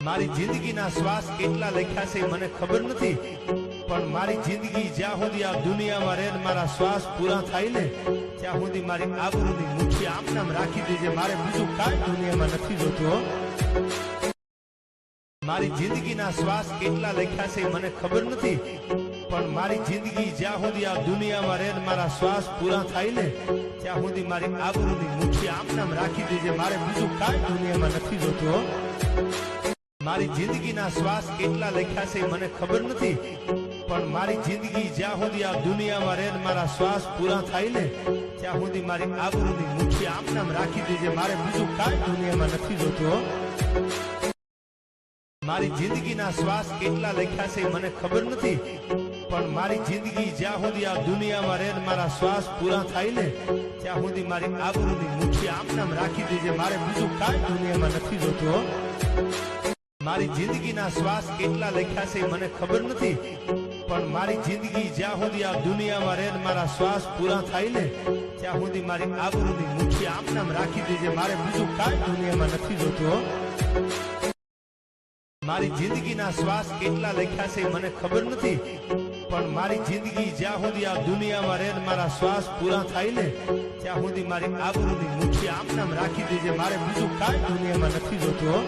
મારી જિંદગીના શ્વાસ કેટલા લખ્યા છે મને ખબર નથી, પણ મારી જિંદગી જ્યાં સુધી આ દુનિયામાં રહે મારા શ્વાસ પૂરા થાય ને ત્યાં સુધી મારી આબરૂની મુઠ્ઠી આમનામ રાખી દેજે. મારે બીજું કાંઈ દુનિયામાં નથી જોતું. મારી જિંદગીના શ્વાસ કેટલા લખ્યા છે મને ખબર નથી, પણ મારી જિંદગી જ્યાં સુધી આ દુનિયામાં રહે મારા શ્વાસ પૂરા થાય ને ત્યાં સુધી મારી આબરૂની મુઠ્ઠી આમનામ રાખી દેજે. મારે બીજું કાંઈ દુનિયામાં નથી જોતું. મારી જિંદગીના શ્વાસ કેટલા લખ્યા છે મને ખબર નથી, પણ મારી જિંદગી જ્યાં સુધી આ દુનિયામાં રહે મારા શ્વાસ પૂરા થાય ને ત્યાં સુધી મારી આબરૂની મુઠ્ઠી આમનામ રાખી દેજે. મારે બીજું કાંઈ દુનિયામાં નથી જોતું. મારી જિંદગીના શ્વાસ કેટલા લખ્યા છે મને ખબર નથી, પણ મારી જિંદગી જ્યાં સુધી આ દુનિયામાં રહે મારા શ્વાસ પૂરા થાય ને ત્યાં સુધી મારી આબરૂની મુઠ્ઠી આમનામ રાખી દેજે. મારે બીજું કાંઈ દુનિયામાં નથી જોતું. મારી જિંદગીના શ્વાસ કેટલા લખ્યા છે મને ખબર નથી, પણ મારી જિંદગી જ્યાં સુધી આ દુનિયામાં રહે મારા શ્વાસ પૂરા થાય ને ત્યાં સુધી મારી આબરૂની મુઠ્ઠી આમનામ રાખી દેજે. મારે બીજું કાંઈ દુનિયામાં નથી જોતું. મારી જિંદગીના શ્વાસ કેટલા લખ્યા છે મને ખબર નથી, પણ મારી જિંદગી જ્યાં સુધી આ દુનિયામાં રહે મારા શ્વાસ પૂરા થાય ને ત્યાં સુધી મારી આબરૂની મુઠ્ઠી આમનામ રાખી દેજે. મારે બીજું કાંઈ દુનિયામાં નથી જોતું.